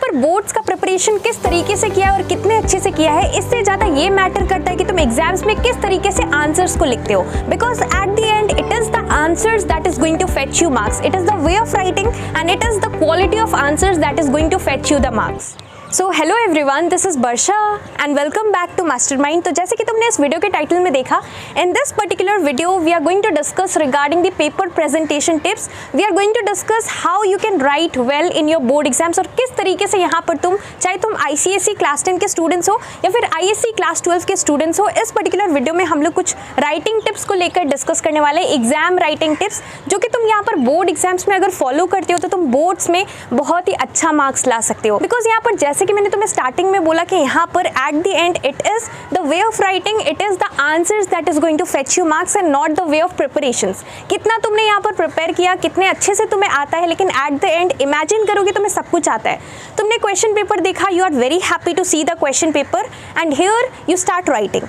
पर बोर्ड्स का प्रिपरेशन किस तरीके से किया है और कितने अच्छे से किया है, इससे ज़्यादा ये मैटर करता है कि तुम एग्जाम्स में किस तरीके से आंसर्स को लिखते हो। Because at the end it is the answers that is going to fetch you marks, it is the way of writing and it is the quality of answers that is going to fetch you the marks. So hello everyone, this is Varsha and welcome back to Mastermind. तो जैसे कि तुमने इस video के title में देखा, in this particular video we are going to discuss regarding the paper presentation tips. We are going to discuss how you can write well in your board exams, और किस तरीके से यहाँ पर तुम, चाहे तुम ICSE क्लास 10 के स्टूडेंट्स हो या फिर ISC क्लास 12 के स्टूडेंट्स हो, इस पर्टिकुलर वीडियो में हम लोग कुछ राइटिंग टिप्स को लेकर डिस्कस करने वाले, एग्जाम राइटिंग टिप्स, जो कि तुम यहाँ पर बोर्ड एग्जाम्स में अगर फॉलो करते हो तो तुम बोर्ड्स में बहुत ही अच्छा मार्क्स ला सकते हो। बिकॉज यहाँ पर जैसे कि मैंने तुम्हें स्टार्टिंग में बोला कि यहाँ पर at the end it is the way of writing, it is the answers that is going to fetch you marks and not the way of preparations. कितना तुमने यहाँ पर प्रिपेयर किया, कितने अच्छे से तुम्हें आता है, लेकिन एट द एंड इमेजिन करो कि तुम्हें सब कुछ आता है। तुमने क्वेश्चन पेपर देखा, you are very happy to see the question paper and here you start writing.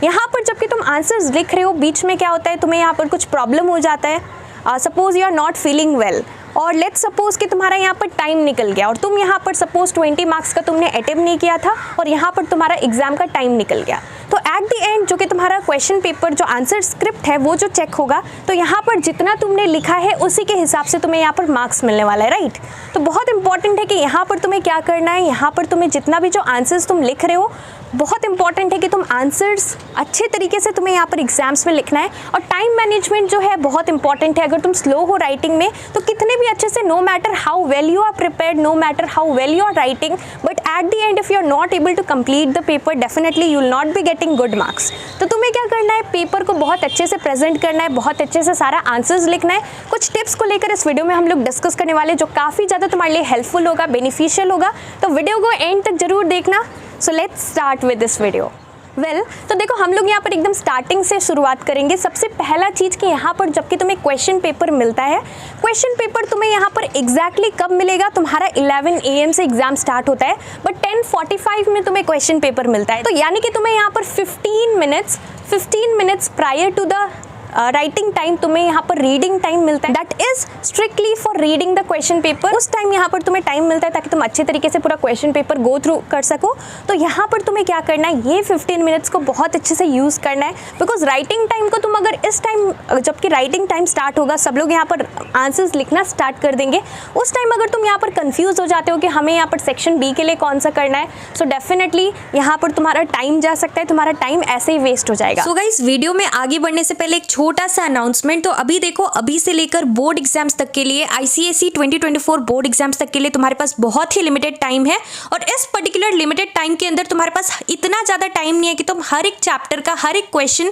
यहाँ पर जबकि तुम आंसर्स लिख रहे हो, बीच में क्या होता है, तुम्हें यहाँ पर कुछ प्रॉब्लम हो जाता है। Suppose you are not feeling well, और लेट्स सपोज कि तुम्हारा यहाँ पर टाइम निकल गया और तुम यहाँ पर सपोज 20 मार्क्स का तुमने अटेम्प्ट नहीं किया था और यहाँ पर तुम्हारा एग्जाम का टाइम निकल गया। तो एट द एंड जो कि तुम्हारा क्वेश्चन पेपर, जो आंसर स्क्रिप्ट है, वो जो चेक होगा, तो यहाँ पर जितना तुमने लिखा है उसी के हिसाब से तुम्हें यहाँ पर मार्क्स मिलने वाला है, राइट। तो बहुत इंपॉर्टेंट है कि यहाँ पर तुम्हें क्या करना है, यहाँ पर तुम्हें जितना भी जो आंसर्स तुम लिख रहे हो, बहुत इंपॉर्टेंट है कि तुम आंसर्स अच्छे तरीके से तुम्हें यहाँ पर एग्जाम्स में लिखना है। और टाइम मैनेजमेंट जो है बहुत इंपॉर्टेंट है। अगर तुम स्लो हो राइटिंग में तो कितने भी अच्छे से, no matter how well you are prepared, no matter how well you are writing, but at the end if you are not able to complete the paper, definitely you will not be getting good marks. तो तुम्हें क्या करना है, paper को बहुत अच्छे से present करना है, बहुत अच्छे से सारा आंसर्स लिखना है। कुछ टिप्स को लेकर इस वीडियो में हम लोग डिस्कस करने वाले, जो काफ़ी ज़्यादा तुम्हारे लिए हेल्पफुल होगा, बेनिफिशियल होगा। तो वीडियो को एंड तक जरूर देखना। So let's start with this video. तो देखो, हम लोग यहाँ पर एकदम स्टार्टिंग से शुरुआत करेंगे। सबसे पहला चीज़ कि यहाँ पर जबकि तुम्हें क्वेश्चन पेपर मिलता है, क्वेश्चन पेपर तुम्हें यहाँ पर एग्जैक्टली कब मिलेगा, तुम्हारा 11 AM से एग्जाम स्टार्ट होता है, बट 10:45 में तुम्हें क्वेश्चन पेपर मिलता है। तो यानी कि तुम्हें यहाँ पर 15 minutes prior to the writing time तुम्हें यहाँ पर रीडिंग टाइम मिलता है, that is strictly for reading the question paper. उस टाइम यहाँ पर तुम्हें टाइम मिलता है ताकि तुम अच्छे तरीके से पूरा क्वेश्चन पेपर गो थ्रू कर सको। तो यहाँ पर तुम्हें क्या करना है, ये 15 मिनट्स को बहुत अच्छे से यूज़ करना है। बिकॉज राइटिंग टाइम को तुम अगर इस टाइम, जबकि राइटिंग टाइम स्टार्ट होगा, सब लोग यहाँ पर आंसर्स लिखना स्टार्ट कर देंगे, उस टाइम अगर तुम यहाँ पर कन्फ्यूज हो जाते हो कि हमें यहाँ पर सेक्शन B के लिए कौन सा करना है, सो डेफिनेटली यहाँ पर तुम्हारा टाइम जा सकता है, तुम्हारा टाइम ऐसे ही वेस्ट हो जाएगा। सो गाइस, वीडियो में आगे बढ़ने से पहले एक छोटा सा अनाउंसमेंट। तो अभी देखो, अभी से लेकर बोर्ड एग्जाम्स तक के लिए, ICSE 2024 बोर्ड एग्जाम्स तक के लिए तुम्हारे पास बहुत ही लिमिटेड टाइम है। और इस पर्टिकुलर लिमिटेड टाइम के अंदर तुम्हारे पास इतना ज़्यादा टाइम नहीं है कि तुम हर एक चैप्टर का हर एक क्वेश्चन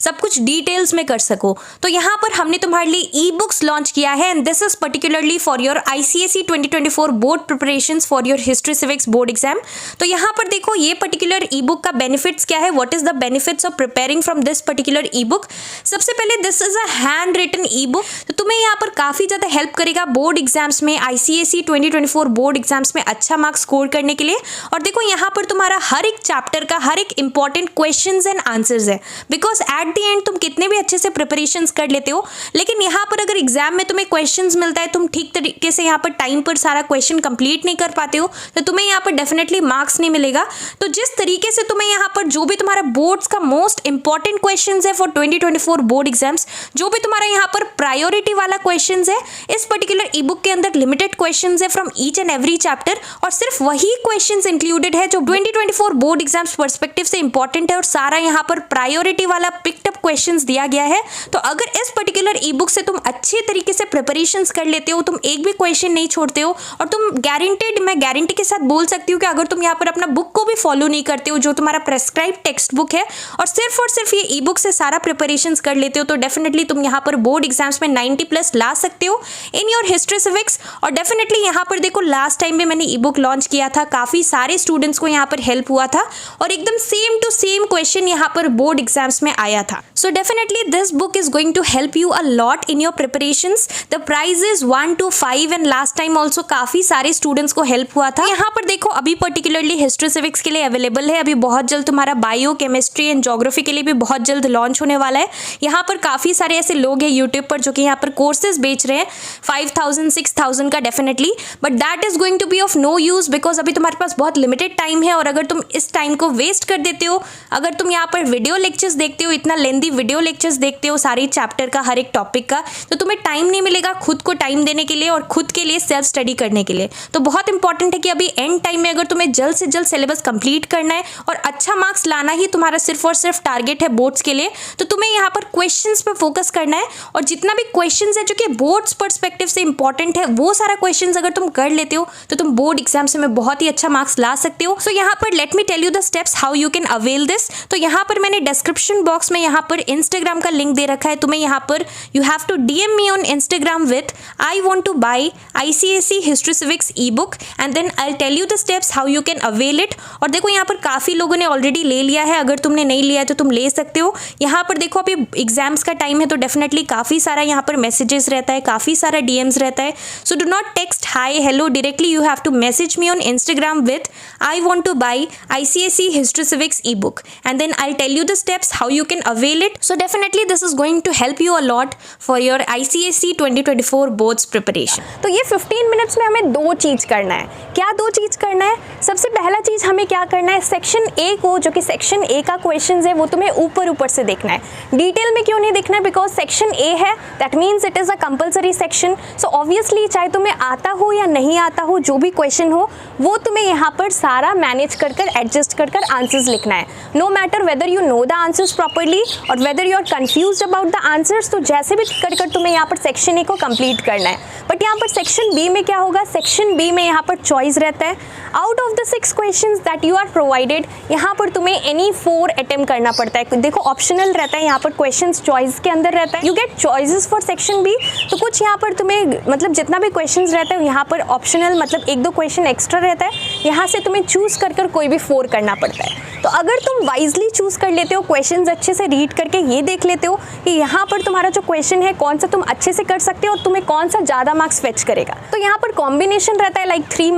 सब कुछ डिटेल्स में कर सको। तो यहाँ पर हमने तुम्हारे लिए ई बुक्स लॉन्च किया है, and this is particularly for your ICSE 2024 board preparations for your history civics board exam. तो यहाँ पर देखो, ये पर्टिकुलर ई बुक का बेनिफिट्स क्या है, what is the benefits of preparing from this particular e book. सबसे पहले, this is a handwritten e book, तो तुम्हें यहाँ पर काफ़ी ज़्यादा हेल्प करेगा बोर्ड एग्जाम्स में, ICSE 2024 बोर्ड एग्जाम्स में अच्छा मार्क्स स्कोर करने के लिए। और देखो, यहाँ पर तुम्हारा हर एक चैप्टर का हर एक इंपॉर्टेंट क्वेश्चंस एंड आंसर्स है। बिकॉज एट द एंड तुम कितने भी अच्छे से प्रिपरेशंस कर लेते हो, लेकिन यहाँ पर अगर एग्जाम में तुम्हें क्वेश्चंस मिलता है, तुम ठीक तरीके से यहाँ पर टाइम पर सारा क्वेश्चन कंप्लीट नहीं कर पाते हो, तो तुम्हें यहाँ पर डेफिनेटली मार्क्स नहीं मिलेगा। तो जिस तरीके से तुम्हें यहाँ पर जो भी तुम्हारा बोर्ड्स का मोस्ट इंपॉर्टेंट क्वेश्चंस है फॉर 2024 बोर्ड एग्जाम्स, जो भी तुम्हारा यहाँ पर प्रायोरिटी वाला क्वेश्चंस है, इस पर्टिकुलर ई बुक के अंदर लिमिटेड क्वेश्चंस है from each and every chapter, और सिर्फ वही क्वेश्चंस इंक्लूडेड है जो 2024 बोर्ड एग्जाम्स पर्सपेक्टिव से इंपॉर्टेंट है, और सारा यहाँ पर प्रायोरिटी वाला पिक्ड अप क्वेश्चंस दिया गया है। तो अगर इस पर्टिकुलर ई बुक से तुम अच्छे तरीके से प्रिपरेशंस कर लेते हो, तुम एक भी क्वेश्चन नहीं छोड़ते हो, और तुम गारंटेड, मैं गारंटी के साथ बोल सकती हूँ कि अगर तुम यहाँ पर अपना बुक को भी फॉलो नहीं करते हो, जो तुम्हारा प्रेस्क्राइब टेक्स्ट बुक है, और सिर्फ ये ई बुक से सारा प्रिपरेशंस कर लेते हो, तो डेफिनेटली तुम यहाँ पर बोर्ड एग्जाम्स में 90+ ला सकते हो इन योर हिस्ट्री सिविक्स। और डेफिनेटली यहाँ पर देखो, लास्ट टाइम भी मैंने ई बुक लॉन्च किया था, काफ़ी सारे स्टूडेंट्स को यहाँ पर हेल्प हुआ था, और एकदम सेम टू सेम क्वेश्चन यहाँ पर बोर्ड एग्जाम्स में आया था। So definitely this book is going to help you a lot in your preparations. The price is 1 to 5 and last time also काफ़ी सारे स्टूडेंट्स को हेल्प हुआ था। यहाँ पर देखो अभी पर्टिकुलरली हिस्ट्री सिविक्स के लिए अवेलेबल है, अभी बहुत जल्द तुम्हारा बायो केमिस्ट्री एंड ज्योग्राफी के लिए भी बहुत जल्द लॉन्च होने वाला है। यहाँ पर काफ़ी सारे ऐसे लोग हैं यूट्यूब पर जो कि यहाँ पर कोर्सेज बेच रहे हैं 5000 6000 का definitely, but that is going to be of no use because अभी तुम्हारे पास बहुत लिमिटेड टाइम है और अगर तुम इस टाइम को वेस्ट कर देते हो, अगर तुम यहाँ पर वीडियो लेक्चर्स देखते हो, इतना लेंदी वीडियो लेक्चर्स देखते हो सारी चैप्टर का हर एक टॉपिक का, तो तुम्हें टाइम नहीं मिलेगा खुद को टाइम देने के लिए और खुद के लिए सेल्फ स्टडी करने के लिए। तो बहुत इंपॉर्टेंट है कि अभी एंड टाइम में अगर तुम्हें जल्द से जल्द सिलेबस कंप्लीट करना है और अच्छा मार्क्स लाना ही तुम्हारा सिर्फ और सिर्फ टारगेट है बोर्ड्स के लिए, तो तुम्हें यहाँ पर क्वेश्चंस पर फोकस करना है और जितना भी क्वेश्चंस है जो कि बोर्ड्स पर्सपेक्टिव से इंपॉर्टेंट है वो सारा क्वेश्चंस अगर तुम कर लेते हो तो तुम बोर्ड एग्जाम्स में बहुत ही अच्छा मार्क्स ला सकते हो। सो यहाँ पर let me tell you the steps how you can avail this. तो यहाँ पर मैंने डिस्क्रिप्शन बॉक्स में यहाँ पर इंस्टाग्राम का लिंक दे रखा है, तुम्हें यहाँ पर you have to DM me on Instagram with I want to buy ICSE history civics e book and then I tell you the steps how you can avail it. और देखो यहाँ पर काफ़ी लोगों ने ऑलरेडी ले लिया है, अगर तुमने नहीं लिया है तो तुम ले सकते हो। यहाँ पर देखो अभी एग्जाम्स का टाइम है तो डेफिनेटली काफ़ी सारा यहाँ पर मैसेजेस रहता है, काफ़ी सारा DMs रहता है। So do not text hi hello directly, you have to message me on Instagram with I want to buy ICSE history civics e book and then I tell you the steps how you can avail it. So definitely this is going to help you a lot for your ICSE 2024 boards preparation. तो ये 15 minutes में हमें दो चीज़ करना है। क्या दो चीज़ करना है? सबसे पहला चीज़ हमें क्या करना है, सेक्शन ए को जो कि सेक्शन ए का क्वेश्चंस है वो तुम्हें ऊपर से देखना है, डिटेल में क्यों नहीं देखना है, बिकॉज सेक्शन ए है that means it is a compulsory section. So obviously चाहे तुम्हें आता हो या नहीं आता हो, जो भी क्वेश्चन हो वो तुम्हें यहाँ पर सारा मैनेज कर एडजस्ट कर आंसर्स लिखना है। No matter whether you know the answers properly और whether you are confuse about the answers, तो जैसे भी कर तुम्हें यहाँ पर सेक्शन ए को कंप्लीट करना है। बट यहाँ पर सेक्शन बी में क्या होगा, सेक्शन बी में यहाँ पर चॉइस रहता है। Out of the 6 questions that you are provided, यहाँ पर तुम्हें एनी 4 अटेम्प्ट करना पड़ता है। देखो ऑप्शनल रहता है, यहाँ पर क्वेश्चंस चॉइस के अंदर रहता है, you get choices for section B. तो कुछ यहाँ पर तुम्हें मतलब जितना भी क्वेश्चंस रहता है यहाँ पर ऑप्शनल मतलब 1-2 क्वेश्चन एक्स्ट्रा रहता है, यहाँ से तुम्हें चूज कर कोई भी 4 करना पड़ता है। तो अगर तुम वाइजली चूज कर लेते हो, क्वेश्चंस अच्छे से रीड करके ये देख लेते हो कि यहाँ पर तुम्हारा जो क्वेश्चन है कौन सा तुम अच्छे से कर सकते हो और तुम्हें कौन सा ज़्यादा मार्क्स फेच करेगा, तो यहाँ पर कॉम्बिनेशन रहता है like 3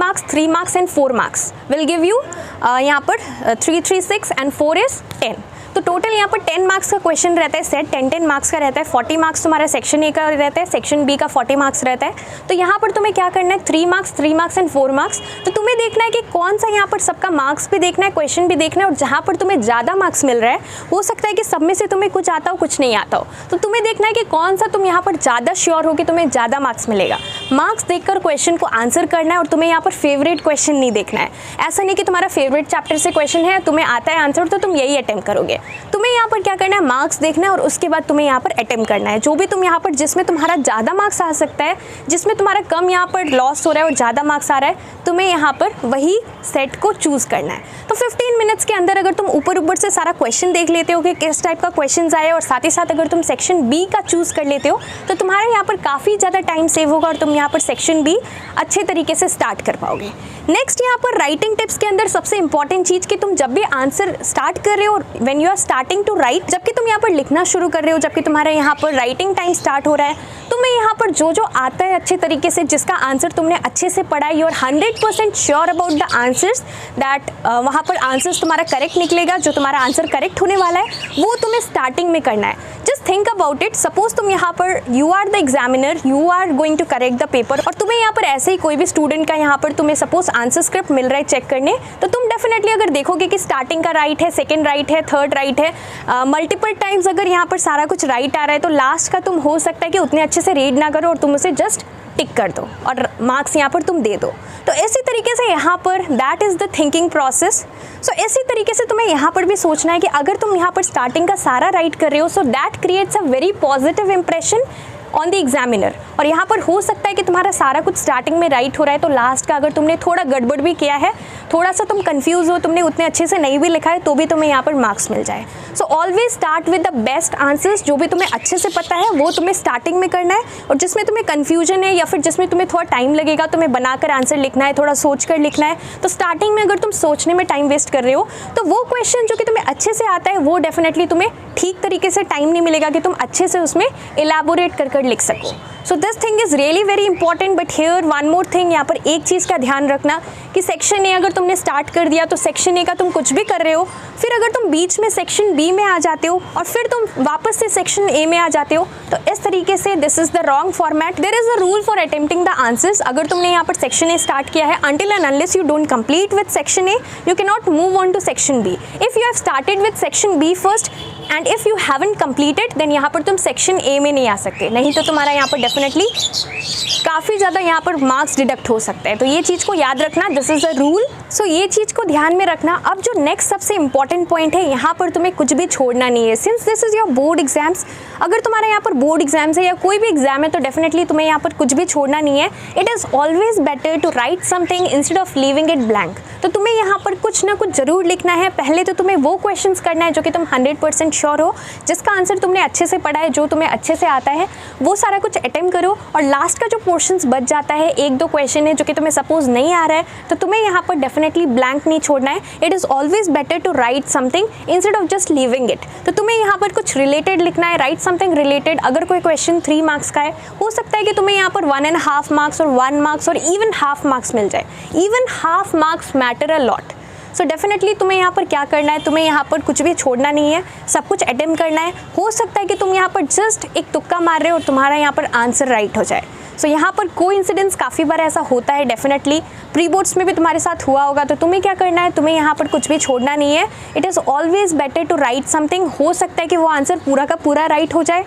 marks and 4 marks will give you यहाँ पर 3 3 6 एंड 4 इज 10। तो टोटल यहाँ पर 10 मार्क्स का क्वेश्चन रहता है सेट, 10 मार्क्स का रहता है। 40 मार्क्स तुम्हारा सेक्शन ए का रहता है, सेक्शन बी का 40 मार्क्स रहता है। तो यहाँ पर तुम्हें क्या करना है, 3 मार्क्स एंड 4 मार्क्स। तो तुम्हें देखना है कि कौन सा यहाँ पर सबका मार्क्स भी देखना है, क्वेश्चन भी देखना है, और जहाँ पर तुम्हें ज़्यादा मार्क्स मिल रहा है हो सकता है कि सब में से तुम्हें कुछ आता हो कुछ नहीं आता हो, तो तुम्हें देखना है कि कौन सा तुम यहाँ पर ज़्यादा श्योर हो कि तुम्हें ज़्यादा मार्क्स मिलेगा। मार्क्स देखकर क्वेश्चन को आंसर करना है और तुम्हें यहाँ पर फेवरेट क्वेश्चन नहीं देखना है। ऐसा नहीं कि तुम्हारा फेवरेट चैप्टर से क्वेश्चन है, तुम्हें आता है आंसर तो तुम यही अटेम्प्ट करोगे। तुम्हें यहाँ पर क्या करना है, मार्क्स देखना है और उसके बाद तुम्हें यहाँ पर अटेम्प्ट करना है। जो भी तुम यहाँ पर जिसमें तुम्हारा ज़्यादा मार्क्स आ सकता है, जिसमें तुम्हारा कम यहाँ पर लॉस हो रहा है और ज़्यादा मार्क्स आ रहा है, तुम्हें यहाँ पर वही सेट को चूज़ करना है। तो 15 मिनट्स के अंदर अगर तुम ऊपर से सारा क्वेश्चन देख लेते हो कि किस टाइप का क्वेश्चन आए और साथ ही साथ अगर तुम सेक्शन बी का चूज़ कर लेते हो तो तुम्हारा यहाँ पर काफ़ी ज़्यादा टाइम सेव होगा और तुम यहाँ पर सेक्शन बी अच्छे तरीके से स्टार्ट कर पाओगे। नेक्स्ट यहाँ पर राइटिंग टिप्स के अंदर सबसे इंपॉर्टेंट चीज़ कि तुम जब भी आंसर स्टार्ट कर रहे हो, when you are starting to write, जबकि तुम यहाँ पर लिखना शुरू कर रहे हो, जबकि तुम्हारा यहाँ पर राइटिंग टाइम स्टार्ट हो रहा है, तुम्हें यहाँ पर जो आता है अच्छे तरीके से, जिसका आंसर तुमने अच्छे से पढ़ा है, you are 100% sure about the answers that वहाँ पर आंसर्स तुम्हारा करेक्ट निकलेगा, जो तुम्हारा आंसर करेक्ट होने वाला है वो तुम्हें स्टार्टिंग में करना है। Just think about it, suppose तुम यहाँ पर you are the examiner, you are going to correct the paper और तुम्हें यहाँ पर ऐसे ही कोई भी स्टूडेंट का यहाँ पर तुम्हें सपोज आंसर स्क्रिप्ट मिल रहा है चेक करने, तो तुम डेफिनेटली अगर देखोगे कि स्टार्टिंग का राइट है, सेकेंड राइट है, थर्ड राइट है, मल्टीपल टाइम्स अगर यहाँ पर सारा कुछ राइट आ रहा है, तो लास्ट का तुम हो सकता है कि उतने अच्छे से रीड ना करो और तुम उसे जस्ट टिक कर दो और मार्क्स यहाँ पर तुम दे दो। तो इसी तरीके से यहाँ पर that is the thinking process. So इसी तरीके से तुम्हें यहाँ पर भी सोचना है कि अगर तुम यहाँ पर स्टार्टिंग का सारा राइट कर रहे हो, so that creates a very positive impression on the examiner. और यहाँ पर हो सकता है कि तुम्हारा सारा कुछ स्टार्टिंग में राइट हो रहा है, तो लास्ट का अगर तुमने थोड़ा गड़बड़ भी किया है थोड़ा सा तुम कंफ्यूज हो, तुमने उतने अच्छे से नहीं भी लिखा है तो भी तुम्हें यहाँ पर मार्क्स मिल जाए। So always start with the best answers, जो भी तुम्हें अच्छे से पता है वो तुम्हें स्टार्टिंग में करना है, और जिसमें तुम्हें कन्फ्यूजन है या फिर जिसमें तुम्हें थोड़ा टाइम लगेगा, तुम्हें बनाकर आंसर लिखना है, थोड़ा सोच कर लिखना है, तो स्टार्टिंग में अगर तुम सोचने में टाइम वेस्ट कर रहे हो तो वो क्वेश्चन जो कि तुम्हें अच्छे से आता है वो डेफिनेटली तुम्हें ठीक तरीके से टाइम नहीं मिलेगा कि तुम अच्छे से उसमें एलैबोरेट कर लिख सको। So this thing is really very important. But here one more thing, यहाँ पर एक चीज़ का ध्यान रखना कि सेक्शन ए अगर तुमने स्टार्ट कर दिया तो सेक्शन ए का तुम कुछ भी कर रहे हो, फिर अगर तुम बीच में सेक्शन बी में आ जाते हो और फिर तुम वापस से सेक्शन ए में आ जाते हो, तो इस तरीके से this is the wrong format. There is a rule for attempting the answers. अगर तुमने यहाँ पर सेक्शन ए स्टार्ट किया है, until and unless you don't complete with section A, you cannot move on to section B. If you have started with section B first and if you haven't completed, then यहाँ पर तुम section A में नहीं आ सकते, नहीं तो तुम्हारा यहाँ पर डेफिनेटली काफ़ी ज़्यादा यहाँ पर मार्क्स डिडक्ट हो सकते हैं। तो ये चीज़ को याद रखना, दिस इज़ अ रूल। सो ये चीज़ को ध्यान में रखना। अब जो नेक्स्ट सबसे इंपॉर्टेंट पॉइंट है, यहाँ पर तुम्हें कुछ भी छोड़ना नहीं है। Since this is your board exams, अगर तुम्हारा यहाँ पर बोर्ड एग्जाम्स है या कोई भी एग्जाम है तो डेफिनेटली तुम्हें यहाँ पर कुछ भी छोड़ना नहीं है। It is always better to write something instead of leaving it blank. तो तुम्हें यहाँ पर कुछ ना कुछ ज़रूर लिखना है। पहले तो तुम्हें वो क्वेश्चंस करना है जो कि तुम 100% श्योर हो, जिसका आंसर तुमने अच्छे से पढ़ा है, जो तुम्हें अच्छे से आता है, वो सारा कुछ अटेम्प्ट करो। और लास्ट का जो पोर्शंस बच जाता है, एक दो क्वेश्चन है जो कि तुम्हें सपोज नहीं आ रहा है, तो तुम्हें यहाँ पर डेफिनेटली ब्लैंक नहीं छोड़ना है। It is always better to write something instead of just leaving it. तो तुम्हें यहाँ पर कुछ रिलेटेड लिखना है, राइट समथिंग रिलेटेड। अगर कोई क्वेश्चन 3 मार्क्स का है, हो सकता है कि तुम्हें यहाँ पर 1.5 मार्क्स और 1 मार्क्स और इवन हाफ मार्क्स मिल जाए। Even half marks matter a lot. So definitely तुम्हें यहाँ पर क्या करना है, तुम्हें यहाँ पर कुछ भी छोड़ना नहीं है, सब कुछ अटेम्प्ट करना है। हो सकता है कि तुम यहाँ पर जस्ट एक तुक्का मार रहे हो और तुम्हारा यहाँ पर आंसर राइट हो जाए। सो यहाँ पर कोइंसिडेंस काफ़ी बार ऐसा होता है, डेफिनेटली प्री बोर्ड्स में भी तुम्हारे साथ हुआ होगा। तो तुम्हें क्या करना है, तुम्हें यहाँ पर कुछ भी छोड़ना नहीं है। It is always better to write something. हो सकता है कि वो आंसर पूरा का पूरा राइट हो जाए,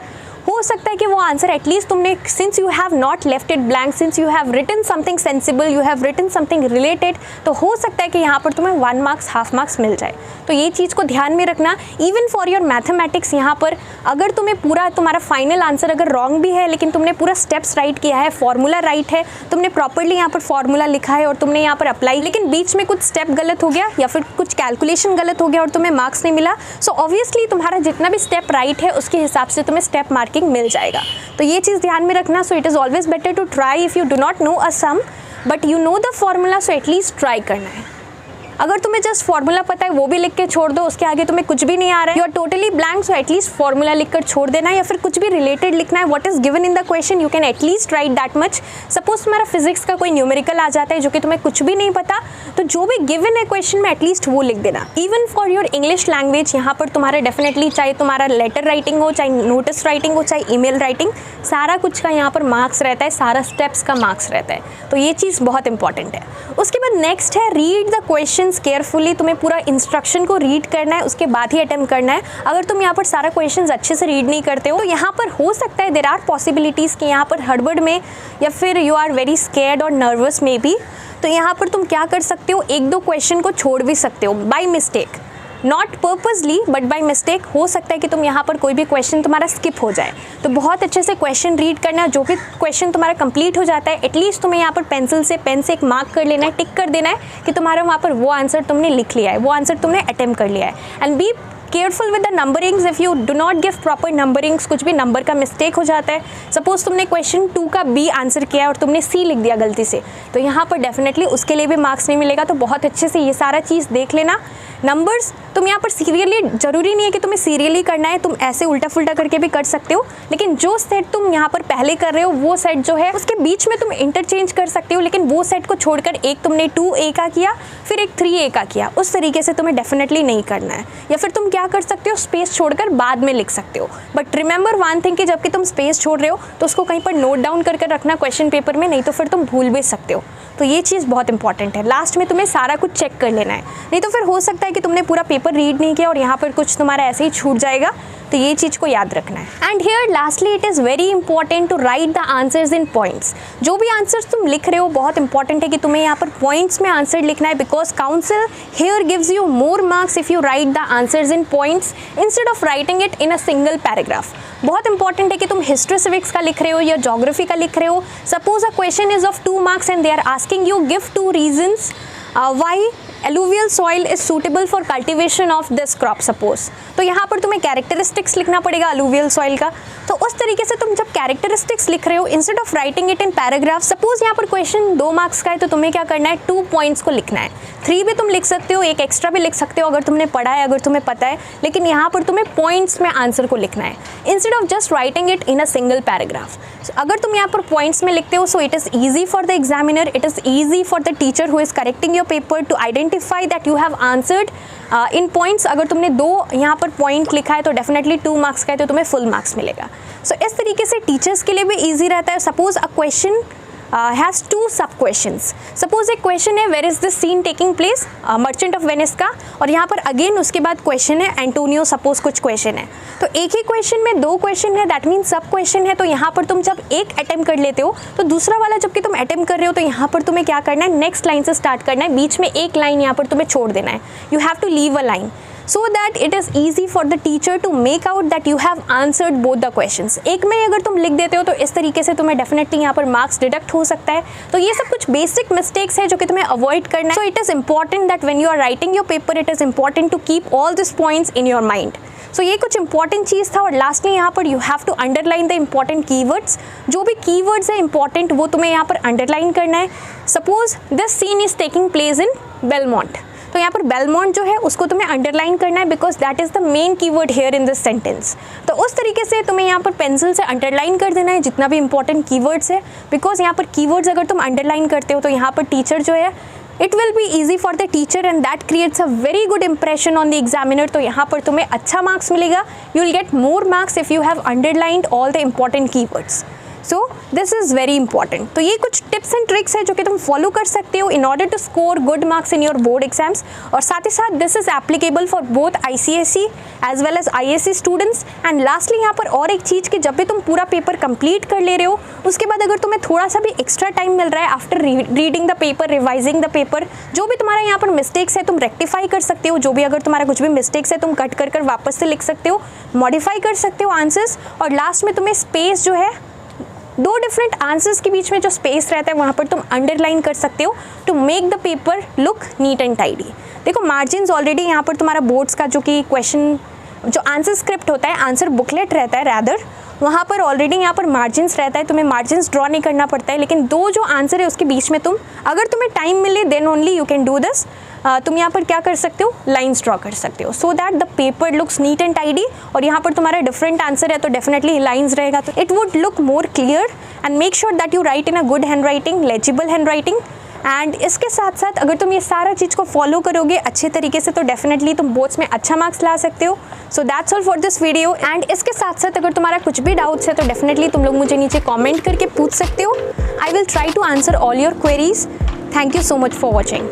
हो सकता है कि वो आंसर एटलीस्ट तुमने, since you have not left it blank, since you have written something sensible, you have written something related, तो हो सकता है कि यहाँ पर तुम्हें 1 मार्क्स हाफ मार्क्स मिल जाए। तो ये चीज़ को ध्यान में रखना। इवन फॉर योर मैथमेटिक्स, यहाँ पर अगर तुम्हें पूरा तुम्हारा फाइनल आंसर अगर रॉन्ग भी है, लेकिन तुमने पूरा स्टेप्स राइट किया है, फॉर्मूला राइट है, तुमने प्रॉपरली यहाँ पर फॉर्मूला लिखा है और तुमने यहाँ पर अप्लाई, लेकिन बीच में कुछ स्टेप गलत हो गया या फिर कुछ कैलकुलेशन गलत हो गया और तुम्हें मार्क्स नहीं मिला, सो ऑब्वियसली तुम्हारा जितना भी स्टेप राइट है उसके हिसाब से तुम्हें स्टेप मार्किंग मिल जाएगा। तो ये चीज़ ध्यान में रखना। So it is always better to try. If you do not know a sum but you know the formula, so at least try करना है। अगर तुम्हें जस्ट फॉर्मूला पता है वो भी लिख के छोड़ दो, उसके आगे तुम्हें कुछ भी नहीं आ रहा है, you are totally blank, so at least formula लिखकर छोड़ देना है या फिर कुछ भी रिलेटेड लिखना है। What is given in the question you can at least right that much. Suppose तुम्हारा फिजिक्स का कोई न्यूमेरिकल आ जाता है जो कि तुम्हें कुछ भी नहीं पता, तो जो भी गिवन है क्वेश्चन में एटलीस्ट वो लिख देना। Even for your English language, यहाँ पर तुम्हारा डेफिनेटली चाहे तुम्हारा लेटर राइटिंग हो, चाहे नोटिस राइटिंग हो, चाहे ईमेल राइटिंग, सारा कुछ का यहाँ पर मार्क्स रहता है, सारा स्टेप्स का मार्क्स रहता है। तो ये चीज़ बहुत इंपॉर्टेंट है। उसके बाद नेक्स्ट है रीड द क्वेश्चंस केयरफुली। तुम्हें पूरा इंस्ट्रक्शन को रीड करना है, उसके बाद ही अटेम्प्ट करना है। अगर तुम यहाँ पर सारा क्वेश्चंस अच्छे से रीड नहीं करते हो तो यहाँ पर हो सकता है देयर आर पॉसिबिलिटीज़ कि यहाँ पर हड़बड़ में या फिर यू आर वेरी स्केर्ड और नर्वस मे बी, तो यहाँ पर तुम क्या कर सकते हो, 1-2 क्वेश्चन को छोड़ भी सकते हो by mistake, not purposely but by mistake. हो सकता है कि तुम यहाँ पर कोई भी क्वेश्चन तुम्हारा स्किप हो जाए, तो बहुत अच्छे से क्वेश्चन रीड करना है। जो भी क्वेश्चन तुम्हारा कंप्लीट हो जाता है, एटलीस्ट तुम्हें यहाँ पर पेंसिल से, पेन से एक मार्क कर लेना है, टिक कर देना है कि तुम्हारा वहाँ पर वो आंसर तुमने लिख लिया है, वो आंसर तुमने अटेम्प्ट कर लिया है। And be careful with the numberings. If you do not give proper numberings, कुछ भी नंबर का मिस्टेक हो जाता है, सपोज तुमने क्वेश्चन 2 का बी आंसर किया और तुमने सी लिख दिया गलती से, तो यहाँ पर डेफिनेटली उसके लिए भी मार्क्स नहीं मिलेगा। तो बहुत अच्छे से ये सारा चीज़ देख लेना। नंबर्स तुम यहाँ पर सीरियली, ज़रूरी नहीं है कि तुम्हें सीरियली करना है, तुम ऐसे उल्टा फुल्टा करके भी कर सकते हो, लेकिन जो सेट तुम यहाँ पर पहले कर रहे हो वो सेट जो है उसके बीच में तुम इंटरचेंज कर सकते हो, लेकिन वो सेट को छोड़कर एक तुमने 2A का किया फिर एक 3A का किया, उस तरीके से तुम्हें डेफिनेटली नहीं करना है। या फिर तुम क्या कर सकते हो, स्पेस छोड़कर बाद में लिख सकते हो। बट रिमेंबर वन थिंग कि जबकि तुम स्पेस छोड़ रहे हो तो उसको कहीं पर नोट डाउन करके रखना क्वेश्चन पेपर में, नहीं तो फिर तुम भूल भी सकते हो। तो ये चीज़ बहुत इंपॉर्टेंट है। लास्ट में तुम्हें सारा कुछ चेक कर लेना है, नहीं तो फिर हो सकता है कि तुमने पूरा पेपर रीड नहीं किया और यहाँ पर कुछ तुम्हारा ऐसे ही छूट जाएगा। तो ये चीज़ को याद रखना है। And here lastly it is very important to write the answers in points. जो भी आंसर्स तुम लिख रहे हो बहुत इंपॉर्टेंट है कि तुम्हें यहाँ पर पॉइंट्स में आंसर लिखना है, because council here gives you more marks if you right the answers in points instead of writing it in a single paragraph. बहुत इंपॉर्टेंट है कि तुम हिस्ट्री सिविक्स का लिख रहे हो या ज्योग्राफी का लिख रहे हो, suppose a question is of 2 marks and they are asking you give 2 reasons why alluvial soil is suitable for cultivation of this crop suppose. तो यहाँ पर तुम्हें कैरेक्टरिस्टिक्स लिखना पड़ेगा एलुवियल सॉइल का। तो उस तरीके से तुम जब कैरेक्टरिस्टिक्स लिख रहे हो, instead of writing it in paragraph, suppose यहाँ पर क्वेश्चन 2 मार्क्स का है तो तुम्हें क्या करना है, 2 पॉइंट्स को लिखना है। 3 भी तुम लिख सकते हो, एक एक्स्ट्रा भी लिख सकते हो अगर तुमने पढ़ा है, अगर तुम्हें पता है, लेकिन यहाँ पर तुम्हें पॉइंट्स में आंसर को लिखना है instead of just writing it in a single paragraph. अगर तुम यहाँ पर पॉइंट्स में लिखते हो, सो it is easy for the examiner, it is easy for the teacher who is correcting your paper two identify that you have answered in points. अगर तुमने 2 यहाँ पर पॉइंट लिखा है तो डेफिनेटली 2 मार्क्स का है तो तुम्हें फुल मार्क्स मिलेगा। सो इस तरीके से टीचर्स के लिए भी ईजी रहता है। Suppose a question has 2 sub questions. Suppose एक क्वेश्चन है where is this scene taking place, merchant of Venice का, और यहाँ पर अगेन उसके बाद क्वेश्चन है एंटोनियो, सपोज कुछ क्वेश्चन है। तो एक ही क्वेश्चन में 2 क्वेश्चन है, दैट मीन सब क्वेश्चन है। तो यहाँ पर तुम जब एक अटेम्प्ट कर लेते हो तो दूसरा वाला जबकि तुम अटेम्प्ट कर रहे हो तो यहाँ पर तुम्हें क्या करना है, नेक्स्ट लाइन से स्टार्ट करना है, बीच में एक लाइन यहाँ पर तुम्हें छोड़ देना है। You have to leave a line so that it is easy for the teacher to make out that you have answered both the questions। एक में अगर तुम लिख देते हो तो इस तरीके से तुम्हें डेफिनेटली यहाँ पर मार्क्स डिडक्ट हो सकता है। तो ये सब कुछ बेसिक मिस्टेक्स है जो कि तुम्हें अवॉइड करना है। So it is important that when you are writing your paper it is important to keep all this points in your mind. So ये कुछ इंपॉर्टेंट चीज़ था। और लास्टली यहाँ पर you have to underline the important keywords. जो भी keywords है इंपॉर्टेंट वो तुम्हें यहाँ पर अंडरलाइन करना है। Suppose this scene is taking place in Belmont, तो यहाँ पर बेलमोंट जो है उसको तुम्हें अंडरलाइन करना है because that is the main keyword here in this sentence. तो उस तरीके से तुम्हें यहाँ पर पेंसिल से अंडरलाइन कर देना है जितना भी इंपॉर्टेंट कीवर्ड्स है, बिकॉज यहाँ पर कीवर्ड्स अगर तुम अंडरलाइन करते हो तो यहाँ पर टीचर जो है it will be easy for the teacher and that creates a very good impression on the examiner. तो यहाँ पर तुम्हें अच्छा मार्क्स मिलेगा, you will get more marks if you have underlined all the important keywords. So this is very important. तो ये कुछ tips and tricks है जो कि तुम फॉलो कर सकते हो in order to score good marks in your board exams. और साथ ही साथ this is applicable for both ICSE as well as ISE students. And lastly यहाँ पर और एक चीज़ कि जब भी तुम पूरा पेपर कंप्लीट कर ले रहे हो उसके बाद अगर तुम्हें थोड़ा सा भी एक्स्ट्रा टाइम मिल रहा है after reading the paper, revising the paper, जो भी तुम्हारा यहाँ पर मिस्टेक्स है तुम रेक्टिफाई कर सकते हो। जो भी अगर तुम्हारा कुछ भी मिस्टेक्स है तुम कट कर वापस से लिख सकते हो, मॉडिफाई कर सकते हो आंसर्स। और लास्ट में तुम्हें स्पेस जो है 2 डिफरेंट आंसर्स के बीच में जो स्पेस रहता है वहाँ पर तुम अंडरलाइन कर सकते हो to make the paper look neat and tidy. देखो मार्जिन्स ऑलरेडी यहाँ पर तुम्हारा बोर्ड्स का जो कि क्वेश्चन जो आंसर स्क्रिप्ट होता है, आंसर बुकलेट रहता है रैदर, वहाँ पर ऑलरेडी यहाँ पर मार्जिन्स रहता है, तुम्हें मार्जिन्स ड्रॉ नहीं करना पड़ता है। लेकिन 2 जो आंसर है उसके बीच में तुम अगर तुम्हें टाइम मिले then only you can do this. तुम यहाँ पर क्या कर सकते हो, लाइंस ड्रॉ कर सकते हो so that the paper looks NEET and tidy. और यहाँ पर तुम्हारा डिफरेंट आंसर है तो डेफिनेटली लाइंस रहेगा तो it would look more clear. And make sure that you right in a good hand writing, legible hand writing. And इसके साथ साथ अगर तुम ये सारा चीज़ को फॉलो करोगे अच्छे तरीके से तो डेफिनेटली तुम बोर्ड्स में अच्छा मार्क्स ला सकते हो। So that's all for this video. And इसके साथ साथ अगर तुम्हारा कुछ भी डाउट्स है तो डेफिनेटली तुम लोग मुझे नीचे कॉमेंट करके पूछ सकते हो। I will try to answer all your queries. Thank you so much for watching.